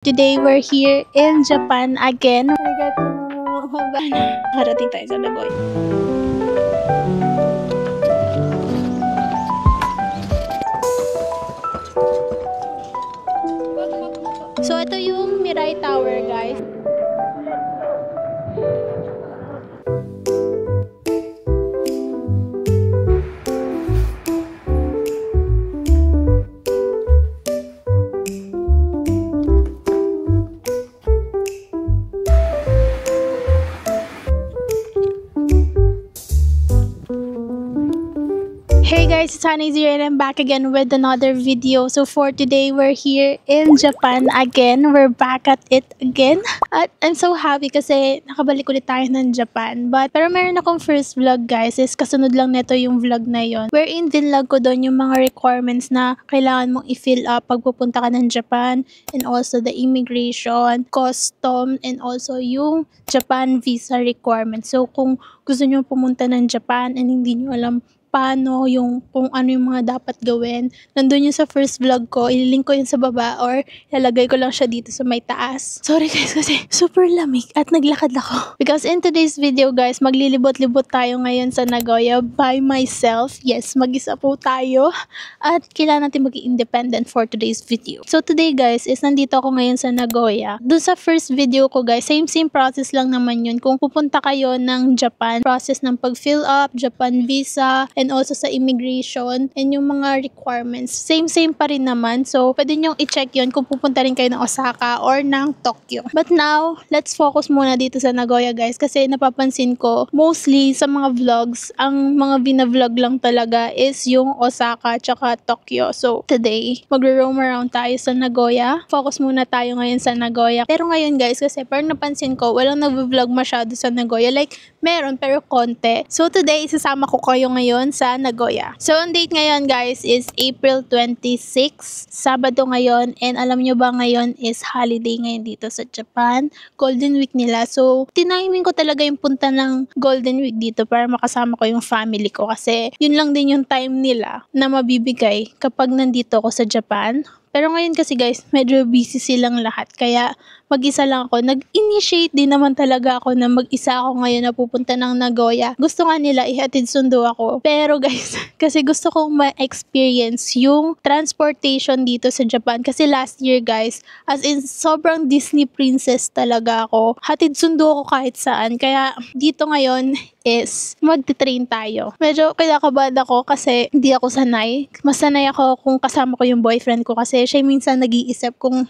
Today, we're here in Japan again. Harating tayo sa Nagoya. So, ito yung Mirai Tower, guys. Hey guys, it's Hannah here and I'm back again with another video. So for today, we're here in Japan again. We're back at it again. At I'm so happy kasi nakabalik ulit tayo ng Japan. Pero meron akong first vlog guys, is kasunod lang nito yung vlog na yon. Wherein dinlog ko doon yung mga requirements na kailangan mong i-fill up pag pupunta ka ng Japan. And also the immigration, custom, and also yung Japan visa requirements. So kung gusto nyo pumunta ng Japan and hindi nyo alam paano yung kung ano yung mga dapat gawin. Nandun yung sa first vlog ko. Ililink ko yun sa baba or ilalagay ko lang siya dito sa may taas. Sorry guys kasi super lamig at naglakad ako. Because in today's video guys, maglilibot-libot tayo ngayon sa Nagoya by myself. Yes, mag-isa po tayo. At kailangan natin maging independent for today's video. So today guys is nandito ako ngayon sa Nagoya. Doon sa first video ko guys, same process lang naman yun. Kung pupunta kayo ng Japan, process ng pag-fill up, Japan visa, and also sa immigration and yung mga requirements. Same pa rin naman. So, pwede nyong i-check yun kung pupunta rin kayo ng Osaka or ng Tokyo. But now, let's focus muna dito sa Nagoya guys kasi napapansin ko, mostly sa mga vlogs, ang mga binavlog lang talaga is yung Osaka tsaka Tokyo. So, today, magro-roam around tayo sa Nagoya. Focus muna tayo ngayon sa Nagoya. Pero ngayon guys, kasi parang napansin ko, walang nag-vlog masyado sa Nagoya. Like, meron pero konti. So, today, isasama ko kayo ngayon sa Nagoya. So, ang date ngayon guys is April 26, Sabado ngayon, and alam nyo ba ngayon is holiday ngayon dito sa Japan, Golden Week nila. So, tiniming ko talaga yung punta ng Golden Week dito para makasama ko yung family ko kasi yun lang din yung time nila na mabibigay kapag nandito ako sa Japan. Pero ngayon kasi guys, medyo busy silang lahat. Kaya mag-isa lang ako. Nag-initiate din naman talaga ako na mag-isa ako ngayon na pupunta ng Nagoya. Gusto nga nila ihatid sundo ako. Pero guys, kasi gusto kong ma-experience yung transportation dito sa Japan. Kasi last year guys, as in sobrang Disney princess talaga ako. Hatid sundo ako kahit saan. Kaya dito ngayon is magti-train tayo. Medyo kinakabahan ako kasi hindi ako sanay. Mas sanay ako kung kasama ko yung boyfriend ko kasi siya minsan nag-iisip kung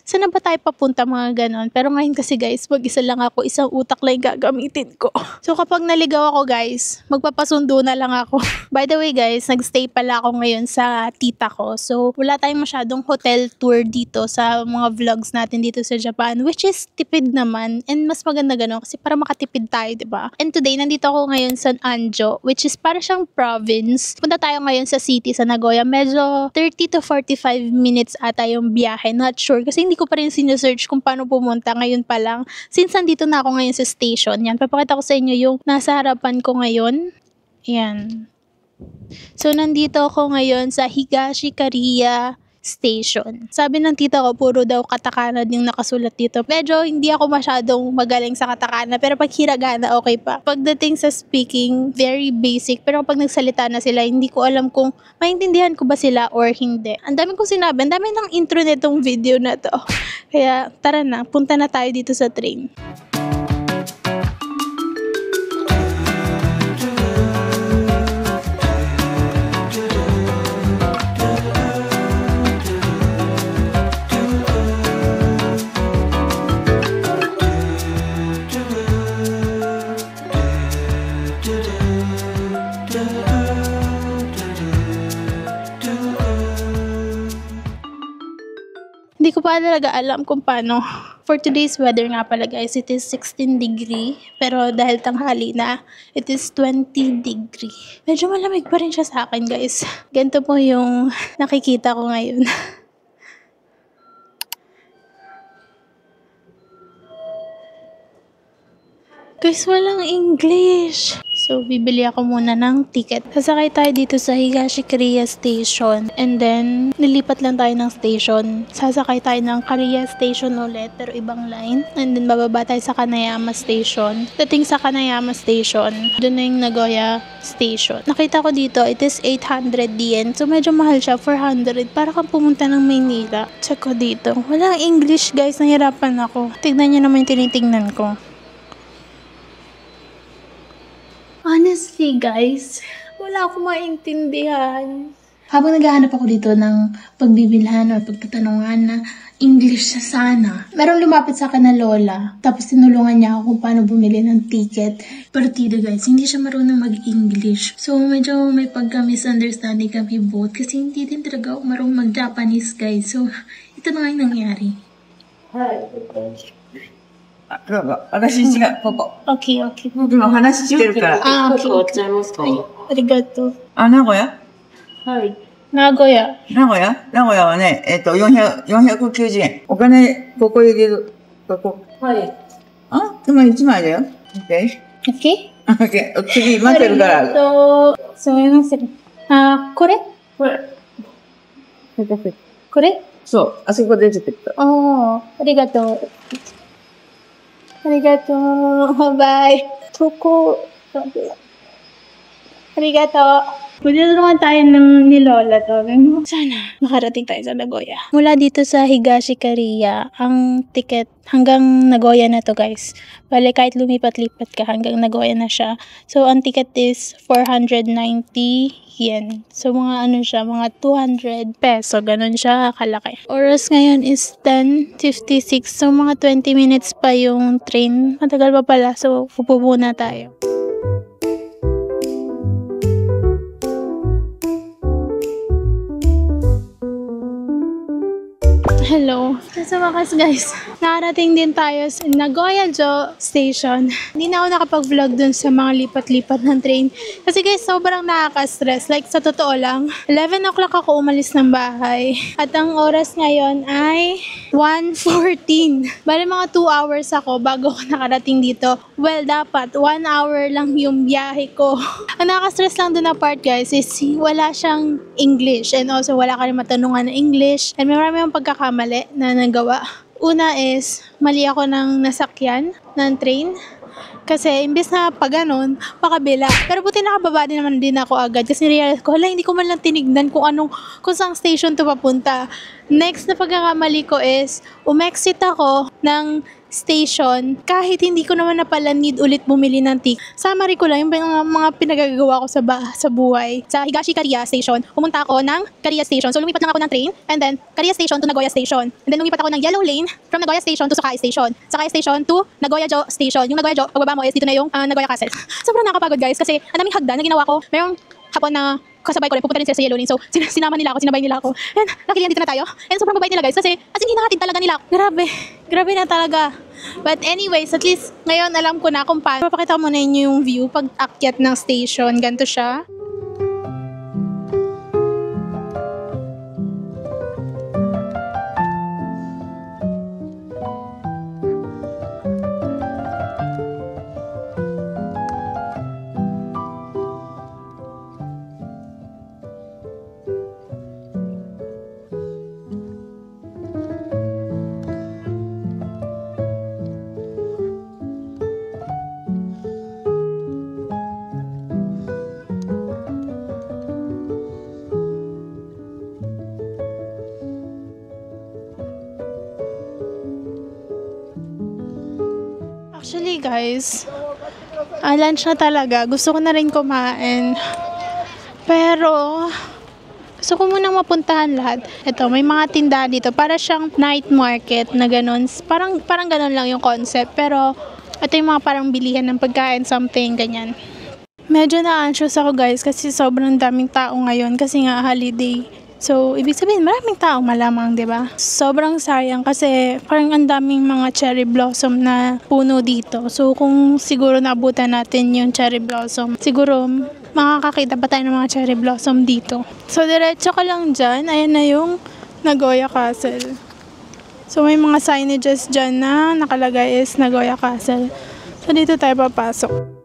saan na ba tayo papunta, mga ganon. Pero ngayon kasi guys, mag-isa lang ako, isang utak lang yung gagamitin ko. So kapag naligaw ako guys, magpapasundo na lang ako. By the way guys, nagstay pala ako ngayon sa tita ko. So wala tayong masyadong hotel tour dito sa mga vlogs natin dito sa Japan, which is tipid naman. And mas maganda ganon kasi para makatipid tayo, diba? And today, nandito ako ngayon sa Anjo, which is para siyang province. Punta tayo ngayon sa city, sa Nagoya. Medyo 30 to 45 minutes ata yung biyahe. Not sure kasi hindi ko pa rin sinesearch kung paano pumunta ngayon pa lang. Since nandito na ako ngayon sa station, yan, papakita ko sa inyo yung nasa harapan ko ngayon. Yan. So, nandito ako ngayon sa Higashikariya Station. Sabi ng tita ko, puro daw katakana yung nakasulat dito. Medyo hindi ako masyadong magaling sa katakana, pero pag hiragana, okay pa. Pagdating sa speaking, very basic. Pero pag nagsalita na sila, hindi ko alam kung maintindihan ko ba sila or hindi. Ang dami kong sinabi, ang dami ng intro nitong video na to. Kaya tara na, punta na tayo dito sa train. Hindi ko pa talaga alam kung paano. For today's weather nga pala guys, it is 16 degree. Pero dahil tanghali na, it is 20 degree. Medyo malamig pa rin siya sa akin guys. Ganito po yung nakikita ko ngayon. Guys, walang English. So, bibili ako muna ng ticket. Sasakay tayo dito sa Higashikariya Station. And then, nilipat lang tayo ng station. Sasakay tayo ng Kariya Station ulit, pero ibang line. And then, bababa tayo sa Kanayama Station. Dating sa Kanayama Station, doon na yung Nagoya Station. Nakita ko dito, it is 800 yen. So, medyo mahal siya, 400. Para kang pumunta ng Maynila. Check ko dito. Walang English, guys. Nahirapan ako. Tignan nyo naman yung tinitingnan ko. Honestly, guys, wala akong maintindihan. Habang naghahanap ako dito ng pagbibilhan o pagtatanungan na English siya sana, merong lumapit sa akin na lola. Tapos tinulungan niya ako kung paano bumili ng ticket. Partido, guys, hindi siya marunong mag-English. So, medyo may pagka-misunderstanding kami both. Kasi hindi din talaga ako marunong mag-Japanese, guys. So, ito na nga yung nangyari. Hi. 私違う、ここ。Okay, okay. 僕今話してるから。あ、okay. 変わっちゃいますか？ありがとう。あ、名古屋はい。名古屋。名古屋はね、490円。お金、ここ入れる。ここ。はい。あ、でも1枚だよ。OK? Okay? OK。次、待ってるかありがら。とう。すみません。あ、これこれ。これそう、あそこ出てた。ああ、ありがとう。ありがとう。バイ。ここ。ありがとう. Magdadalungan tayo ni Lola to. Sana makarating tayo sa Nagoya. Mula dito sa Higashikariya, ang ticket hanggang Nagoya na to, guys. Bale, kahit lumipat-lipat ka, hanggang Nagoya na siya. So, ang ticket is 490 yen. So, mga mga 200 peso. Ganon siya kalaki. Oras ngayon is 10:56. So, mga 20 minutes pa yung train. Matagal pa pala. So, upo muna tayo. Hello. Sa wakas, guys, nakarating din tayo sa Nagoya-jo Station. Hindi na ako nakapag-vlog dun sa mga lipat-lipat ng train. Kasi, guys, sobrang nakaka-stress. Like, sa totoo lang, 11 o'clock ako umalis ng bahay. At ang oras ngayon ay 1:14. Bale, mga 2 hours ako bago ako nakarating dito. Well, dapat 1 hour lang yung biyahe ko. Ang nakaka-stress lang dun na part, guys, is wala siyang English. And also, wala ka rin matanungan na English. And marami ang pagkakamali na nagawa. Una is, mali ako ng nasakyan ng train. Kasi, imbes na pa ganun, pakabila. Pero buti nakababa din ako agad. Kasi realize ko, hindi ko man lang tinignan kung saang station to papunta. Next na pagkakamali ko is, umexit ako ng station kahit hindi ko naman na pala need ulit bumili ng ticket. Summary ko lang yung mga pinagagawa ko sa buhay. Sa Higashikariya Station, pumunta ako ng Kariya Station. So, lumipat lang ako ng train and then Kariya Station to Nagoya Station. And then lumipat ako ng Yellow Lane from Nagoya Station to Sakai Station. Sakai Station to Nagoya-jo Station. Yung Nagoya-jo, pagbaba mo is dito na yung Nagoya Castle. Sobrang nakapagod, guys, kasi ang daming hagdan na ginawa ko. Mayroong hapon na kasabay ko rin, pupunta rin sila sa Yellow Lane. So, sinabay nila ako. And, luckily, dito na tayo. And sobrang babait nila, guys, kasi as in, hinahatid talaga nila. Grabe na talaga. But anyways, at least, ngayon alam ko na kung paano. Papakita ko muna inyo yung view pag akyat ng station. Ganito siya. Actually, guys, lunch na talaga. Gusto ko na rin kumain. Pero, gusto ko munang mapuntahan lahat. Ito, may mga tindahan dito. Para siyang night market na ganun. Parang ganun lang yung concept. Pero, ito yung mga parang bilihan ng pagkain, something, ganyan. Medyo na-anxious ako, guys, kasi sobrang daming tao ngayon. Kasi nga, holiday. So, ibig sabihin, maraming tao malamang, 'di ba? Sobrang sayang kasi parang ang daming mga cherry blossom na puno dito. So, kung siguro naabutan natin yung cherry blossom, siguro makakakita pa tayo ng mga cherry blossom dito. So, diretso ka lang dyan. Ayan na yung Nagoya Castle. So, may mga signages dyan na nakalagay is Nagoya Castle. So, dito tayo papasok.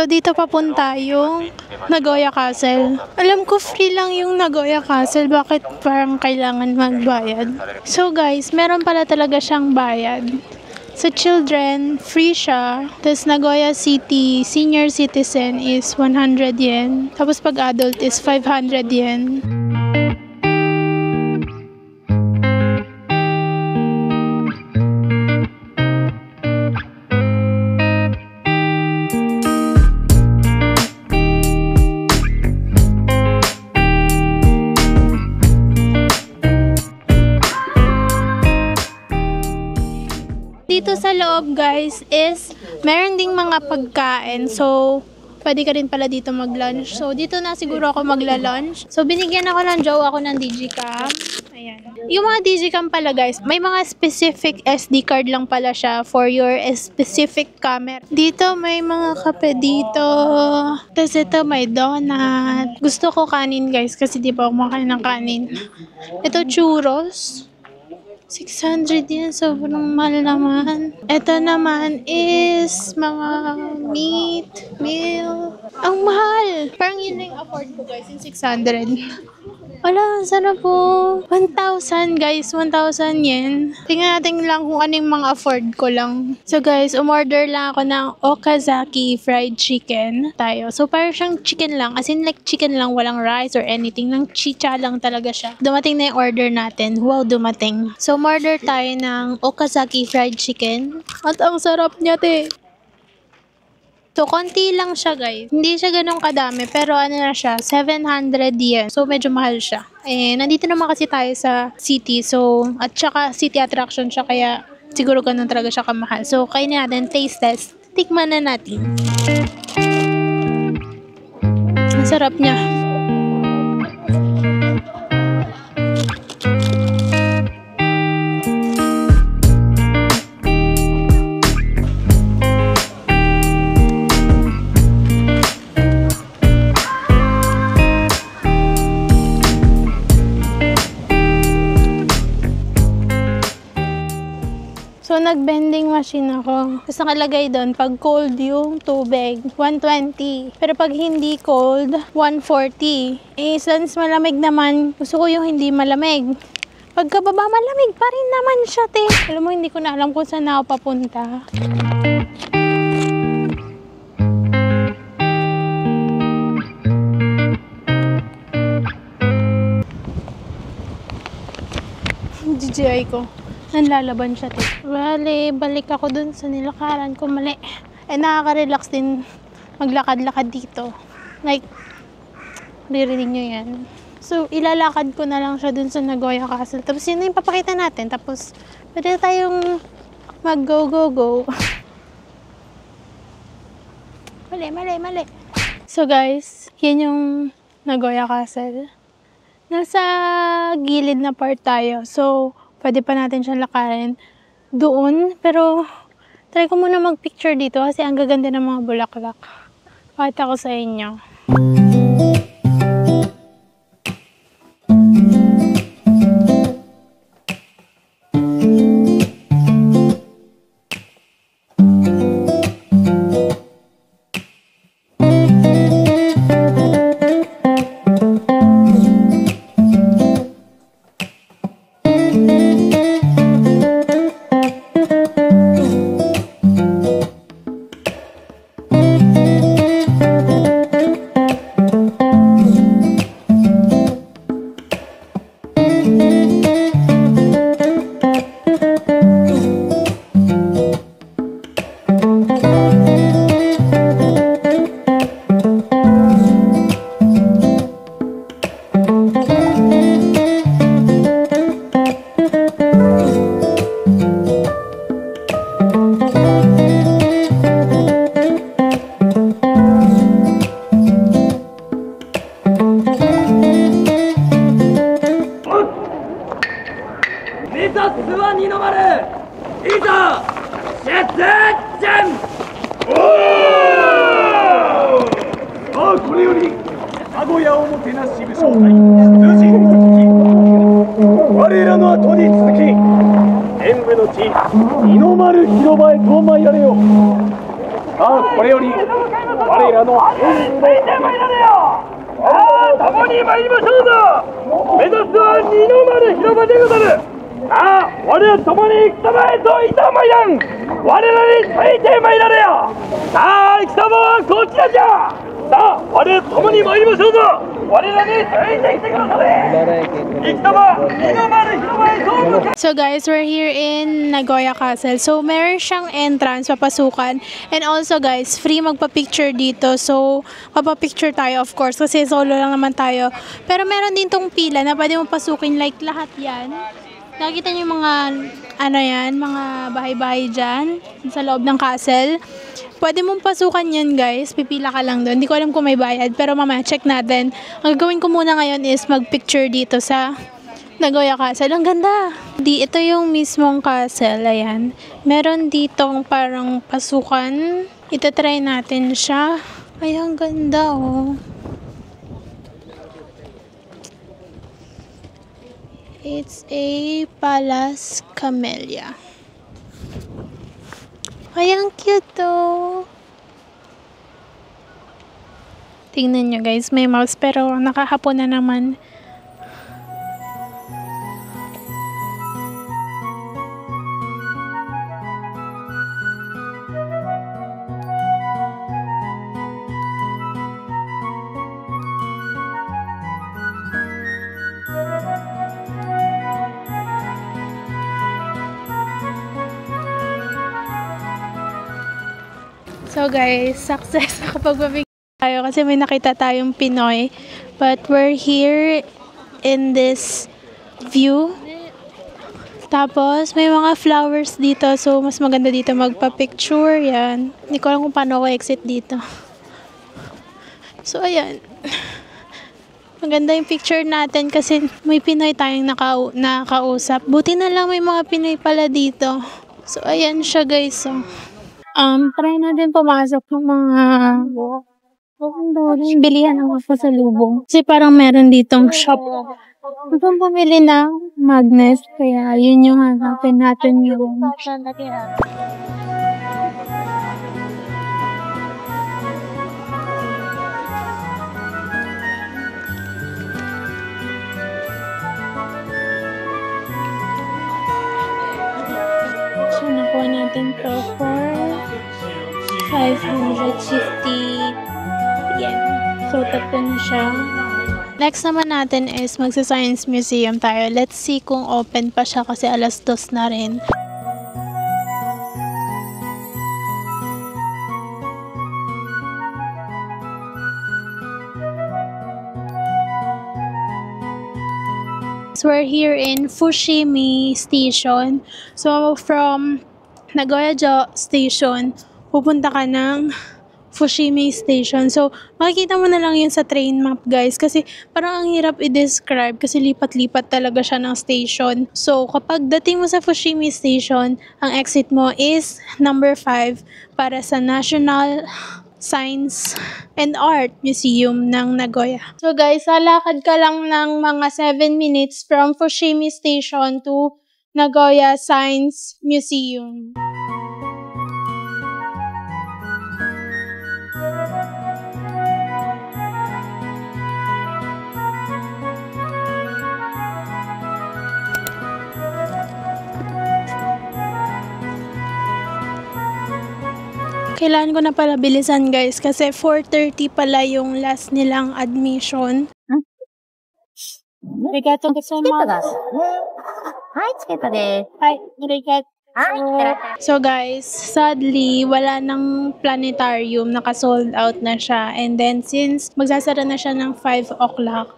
So, dito papunta yung Nagoya Castle. Alam ko free lang yung Nagoya Castle. Bakit parang kailangan magbayad? So, guys, meron pala talaga siyang bayad. Sa children, free siya. Tapos Nagoya City, senior citizen is 100 yen. Tapos pag adult is 500 yen. Dito sa loob, guys, is meron ding mga pagkain. So, pwede ka rin pala dito mag-lunch. So, dito na siguro ako magla-lunch. So, binigyan ako ng jowa ako ng digicam. Ayan. Yung mga digicam pala, guys, may mga specific SD card lang pala siya for your specific camera. Dito, may mga kape dito. Tapos ito, may donut. Gusto ko kanin, guys, kasi di ba ako makain ng kanin. Ito, churros. 600 yan, sobrang mahal naman. Ito naman is mga meat, meal. Ang mahal! Parang yun na yung afford ko, guys, yung 600. Wala, sana po. 1,000, guys, 1,000 yen. Tingnan natin lang kung ano yung mga afford ko lang. So, guys, umorder lang ako ng Okazaki fried chicken tayo. So, parang siyang chicken lang. As in, like, chicken lang, walang rice or anything. Nang chicha lang talaga siya. Dumating na yung order natin. Wow, dumating. So, umorder tayo ng Okazaki fried chicken. At ang sarap niya, te. So, konti lang siya, guys. Hindi siya ganun kadami, pero ano na siya, 700 yen. So, medyo mahal siya. Eh, nandito naman kasi tayo sa city. So, at saka city attraction siya, kaya siguro ganun talaga siya kamahal. So, kainin natin, taste test. Tikman na natin. Ang sarap niya. So, nag-vending machine ako. Tapos nakalagay doon, pag cold yung tubig, 120. Pero pag hindi cold, 140. Eh, since malamig naman, gusto ko yung hindi malamig. Pagkababa, malamig pa rin naman siya, te. Alam mo, hindi ko na alam kung saan ako papunta. GGI ko. Nanlalaban siya, te. Bale, balik ako dun sa nilakaran ko. Mali. Eh, nakaka-relax din maglakad-lakad dito. Like, ririnig nyo yan. So, ilalakad ko na lang siya dun sa Nagoya Castle. Tapos, yun na yung papakita natin. Tapos, pwede tayong mag-go-go-go. Mali. So, guys, yan yung Nagoya Castle. Nasa gilid na part tayo. So, pwede pa natin siyang lakarin doon. Pero, try ko muna mag-picture dito kasi ang gaganda ng mga bulaklak. Pakita ko sa inyo. 我らのついてまいられよ。共に参りましょうぞ。目指すは二の丸広場でござる。我ら共に戦場へといたまいらん。我らについてまいられよ。さあ、戦場はこちらじゃ。さあ、我ら共に参りましょうぞ。我らについてきてくだされ。戦場、二の丸広場へと向かう。So guys, we're here in Nagoya Castle. So meron siyang entrance, papasukan. And also guys, free magpa-picture dito. So, papapicture tayo of course kasi solo lang naman tayo. Pero meron din tong pila na pwede mo pasukin like lahat yan. Nakikita niyo yung mga, mga bahay-bahay dyan sa loob ng castle. Pwede mong pasukan yan guys, pipila ka lang doon. Hindi ko alam kung may bayad, pero mamaya check natin. Ang gagawin ko muna ngayon is mag-picture dito sa Nagoya Castle. Ang ganda! Ito yung mismong castle, ayan. Meron ditong parang pasukan. Itatry natin siya. Ay, ang ganda oh. It's a Palace Camellia. Ay, ang cute oh. Tingnan nyo guys, may mouse pero nakahapon na naman. So guys, success kapag tayo kasi may nakita tayong Pinoy. But we're here in this view. Tapos may mga flowers dito. So mas maganda dito magpa-picture. Yan. Hindi ko alam kung paano ako exit dito. So ayan. Maganda yung picture natin kasi may Pinoy tayong nakausap. Buti na lang may mga Pinoy pala dito. So ayan siya guys. So. Try natin pumasok ng mga bilihan ng pasalubong. Kasi parang meron ditong shop. Kung pumili ng magnet, kaya yun yung hanapin natin yung so, nakuha natin to for 550 yen. So, tatlo na siya. Next naman natin is magsa-Science Museum tayo. Let's see kung open pa siya kasi 2:00 na rin. So, we're here in Fushimi Station. So, from Nagoya Station, pupunta ka ng Fushimi Station. So, makikita mo na lang yun sa train map, guys. Kasi, parang ang hirap i-describe kasi lipat-lipat talaga siya ng station. So, kapag dating mo sa Fushimi Station, ang exit mo is number 5 para sa National Science and Art Museum ng Nagoya. So, guys, lalakad ka lang ng mga 7 minutes from Fushimi Station to Nagoya Science Museum. Kailangan ko na pala bilisan guys kasi 4:30 pala yung last nilang admission. Arigatou gozaimasu. So guys, sadly, wala nang planetarium, naka-sold out na siya. And then since magsasara na siya ng 5 o'clock,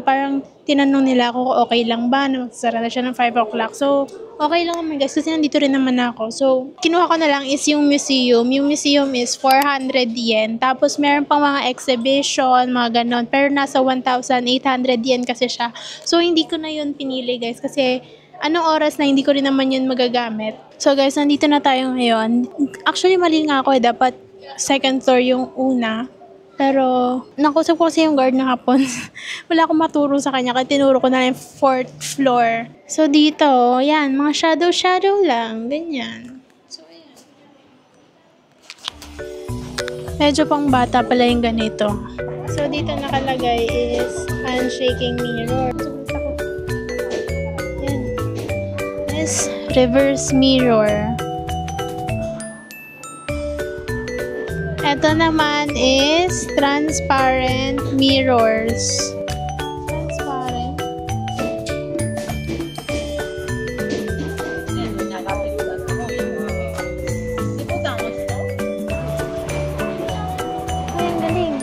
parang tinanong nila ako kung okay lang ba na magsasara na siya ng 5 o'clock. So, okay lang naman guys kasi nandito rin naman ako. So, kinuha ko na lang is yung museum. Yung museum is 400 yen. Tapos, meron pang mga exhibition, mga ganon. Pero nasa 1,800 yen kasi siya. So, hindi ko na yun pinili guys kasi anong oras na hindi ko rin naman yun magagamit. So guys, nandito na tayo ngayon. Actually, mali nga ako dapat second floor yung una. Pero, nakusap ko kasi yung guard na hapon. Wala akong maturo sa kanya, kaya tinuro ko na lang yung 4th floor. So, dito, yan, mga shadow lang, ganyan. So, ayan. Medyo pang bata pala yung ganito. So, dito nakalagay is handshaking mirror. Yan. Is reverse mirror. Ito naman is transparent mirrors. Transparent. Ay, ang galing.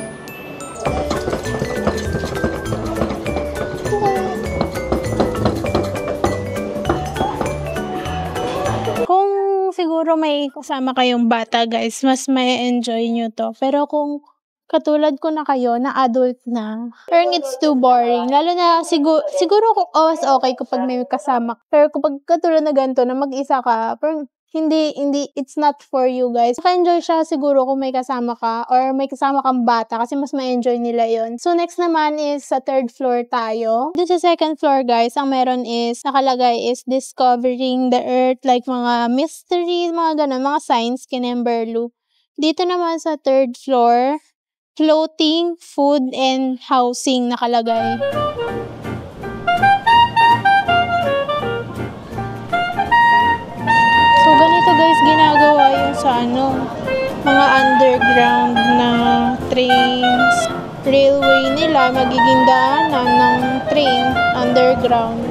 Kung siguro may kasama kayong bata, guys, mas may enjoy nyo to. Pero kung katulad ko na kayo, na adult na, parang it's too boring. Lalo na siguro kung mas okay kapag may kasama. Pero kapag katulad na ganito, na mag-isa ka, parang hindi, it's not for you, guys. Maka-enjoy siya siguro kung may kasama ka or may kasama kang bata kasi mas ma-enjoy nila yon. So, next naman is sa 3rd floor tayo. Dito sa 2nd floor, guys, ang meron is, nakalagay is discovering the earth, like mga mysteries, mga ganun, mga signs, kinemberlu. Dito naman sa 3rd floor, clothing, food, and housing nakalagay. So, ganito guys, ginagawa yung sa mga underground na trains, railway nila, magiging daanan ng train underground.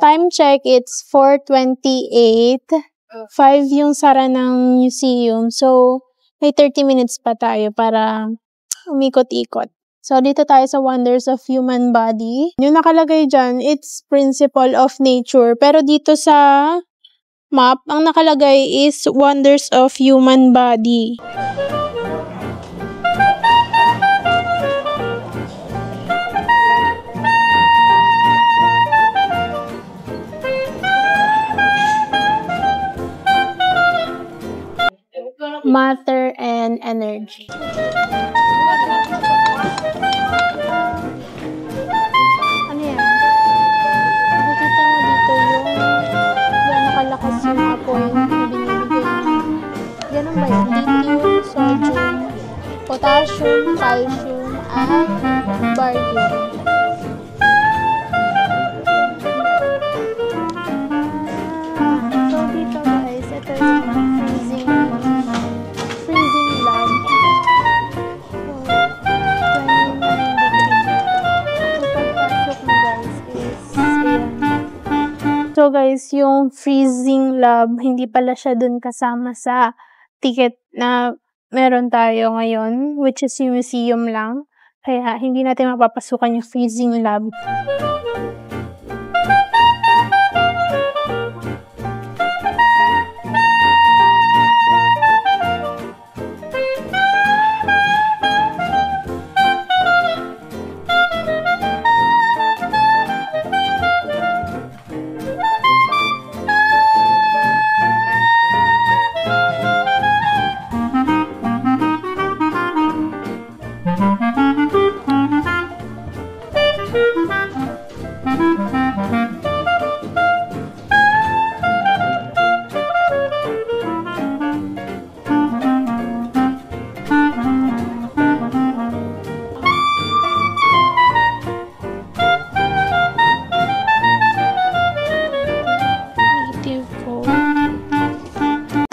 Time check, it's 4:28. 5 yung sara ng museum. So, may 30 minutes pa tayo para umikot-ikot. So, dito tayo sa Wonders of Human Body. Yung nakalagay dyan, it's Principle of Nature. Pero dito sa map, ang nakalagay is Wonders of Human Body. Matter and energy. Ano yan? Nakikita mo dito yung gano'ng kalakas yung apoy na binibigay niya. Ganun ba yun? Lithium, sodium, potassium, calcium, at barium. So dito guys, ito yung freezing lab. So guys, yung freezing lab, hindi pala siya dun kasama sa ticket na meron tayo ngayon, which is yung museum lang. Kaya hindi natin mapapasukan yung freezing lab.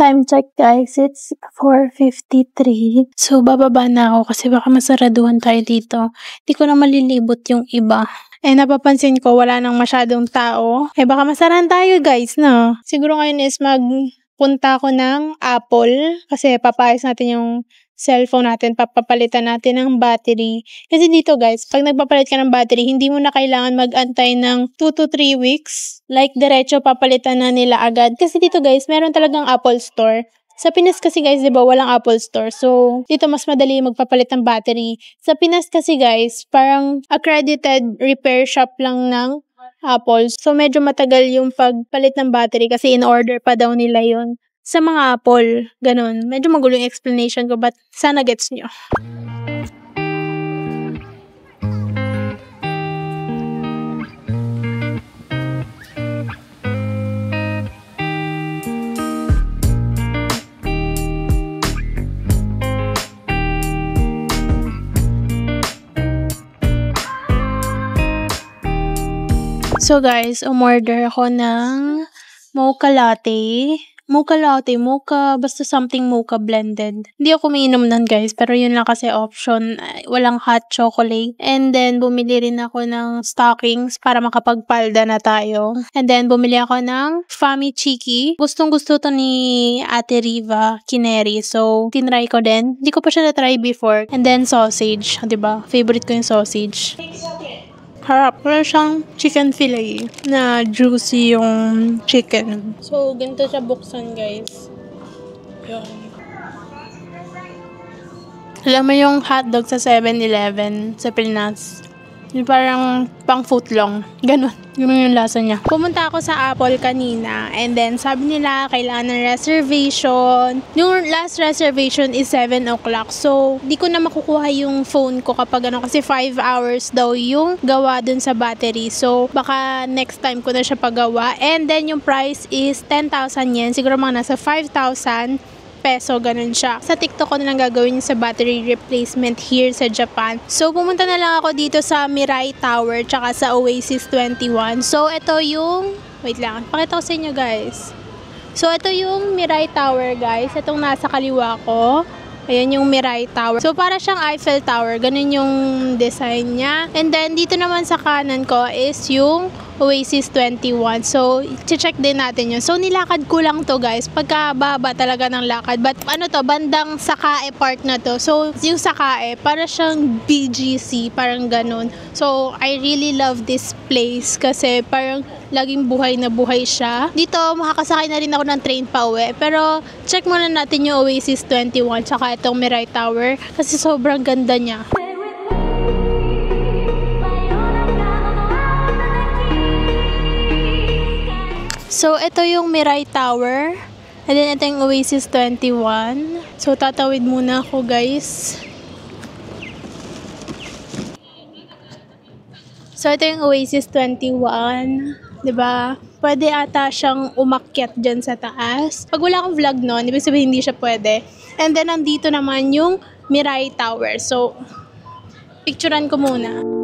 Time check guys, it's 4:53. So, bababa na ako kasi baka masaraduhan tayo dito. Hindi ko na malilibot yung iba. Napapansin ko wala nang masyadong tao. Baka masarahan tayo guys, no? Siguro ngayon is punta ako ng Apple kasi papayos natin yung cellphone natin, papapalitan natin ng battery. Kasi dito guys, pag nagpapalit ka ng battery, hindi mo na kailangan mag-antay ng 2 to 3 weeks. Like, diretso papalitan na nila agad. Kasi dito guys, meron talagang Apple Store. Sa Pinas kasi guys, di ba, walang Apple Store. So, dito mas madali magpapalit ng battery. Sa Pinas kasi guys, parang accredited repair shop lang ng Apple. So, medyo matagal yung pagpalit ng battery kasi in-order pa daw nila yun. Sa mga Apple, ganun. Medyo magulo yung explanation ko, but sana gets nyo. So guys, umorder ako ng mocha latte. Mocha, basta something mocha blended. Hindi ako umiinom nun guys, pero yun lang kasi option. Walang hot chocolate. And then, bumili rin ako ng stockings para makapagpalda na tayo. And then, bumili ako ng Fami Chiki. Gustong-gusto to ni Ate Riva Kineri. So, tinry ko din. Hindi ko pa siya na-try before. And then, sausage. Diba? Favorite ko yung sausage. Harap. Wala siyang chicken fillet na juicy yung chicken. So, ganito siya buksan, guys. Yun. Alam mo yung hotdog sa 7-Eleven sa Pinas? Yung parang pang footlong. Ganon. Ganun yung lasa niya. Pumunta ako sa Apple kanina. And then, sabi nila, kailangan ng reservation. Yung last reservation is 7 o'clock. So, di ko na makukuha yung phone ko kapag ano. Kasi 5 hours daw yung gawa dun sa battery. So, baka next time ko na siya pagawa. And then, yung price is 10,000 yen. Siguro mga nasa 5,000 peso, ganun siya. Sa TikTok ko na lang gagawin yung sa battery replacement here sa Japan. So, pumunta na lang ako dito sa Mirai Tower tsaka sa Oasis 21. So, ito yung... Wait lang. Pakita ko sa inyo, guys. So, ito yung Mirai Tower, guys. Itong nasa kaliwa ko. Ayan yung Mirai Tower. So, para siyang Eiffel Tower. Ganun yung design niya. And then, dito naman sa kanan ko is yung Oasis 21. So, check din natin yun. So, nilakad ko lang to guys. Pagkababa talaga ng lakad. But, ano to, bandang Sakae part na to. So, yung Sakae, para siyang BGC. Parang ganun. So, I really love this place kasi parang laging buhay na buhay siya. Dito, makakasakay na rin ako ng train pa uwi. Pero, check muna natin yung Oasis 21 tsaka itong Mirai Tower kasi sobrang ganda niya. So, ito yung Mirai Tower. And then, ito yung Oasis 21. So, tatawid muna ako, guys. So, ito yung Oasis 21. Diba? Pwede ata siyang umakyat dyan sa taas. Pag wala akong vlog nun, ibig sabihin hindi siya pwede. And then, nandito naman yung Mirai Tower. So, picturean ko muna.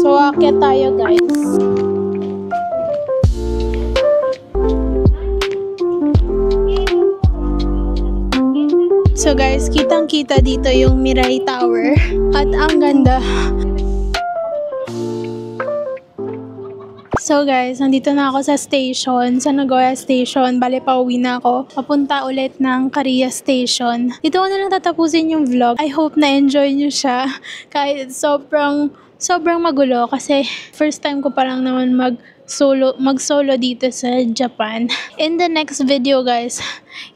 So, aakyat tayo, guys. So, guys, kitang-kita dito yung Mirai Tower. At ang ganda. So, guys, nandito na ako sa station, sa Nagoya Station. Bale, pauwi na ako. Papunta ulit ng Kariya Station. Dito ko na lang tatapusin yung vlog. I hope na-enjoy nyo siya. Kahit sobrang magulo kasi first time ko pa lang naman mag-solo dito sa Japan. In the next video, guys,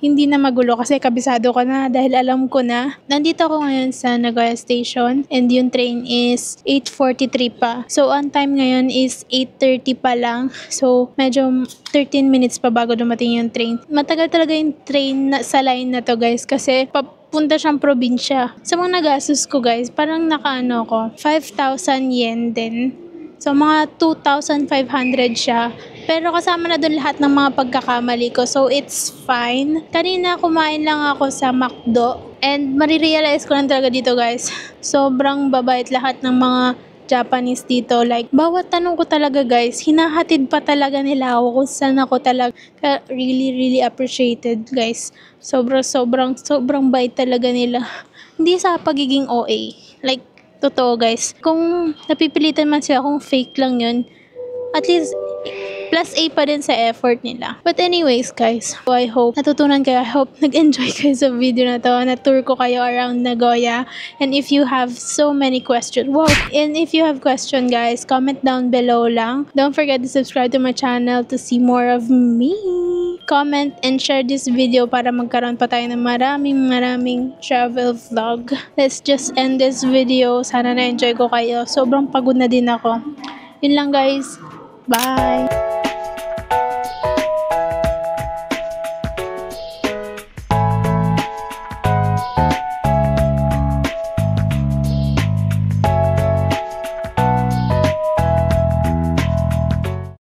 hindi na magulo kasi kabisado ko na dahil alam ko na. Nandito ako ngayon sa Nagoya Station and yung train is 8:43 pa. So, on time ngayon is 8:30 pa lang. So, medyo 13 minutes pa bago dumating yung train. Matagal talaga yung train sa line na to, guys, kasi punta siyang probinsya. Sa mga nagastos ko, guys, parang nakaano ko, 5,000 yen din. So, mga 2,500 siya. Pero kasama na doon lahat ng mga pagkakamali ko. So, it's fine. Kanina kumain lang ako sa McDo. And marirealize ko lang talaga dito, guys. Sobrang babait lahat ng mga Japanese dito. Like, bawat tanong ko talaga guys, hinahatid pa talaga nila ako kung saan ako talaga. Really appreciated guys. Sobrang bait talaga nila. Hindi sa pagiging OA. Like, totoo guys. Kung napipilitan man sila kung fake lang yun, at least plus A pa din sa effort nila. But anyways guys, so I hope natutunan kayo. I hope nag-enjoy kayo sa video na to. Na-tour ko kayo around Nagoya. And if you have so many questions, and if you have question guys, comment down below lang. Don't forget to subscribe to my channel to see more of me. Comment and share this video para magkaroon pa tayo ng maraming travel vlog. Let's just end this video. Sana na-enjoy ko kayo. Sobrang pagod na din ako. Yun lang guys. Bye!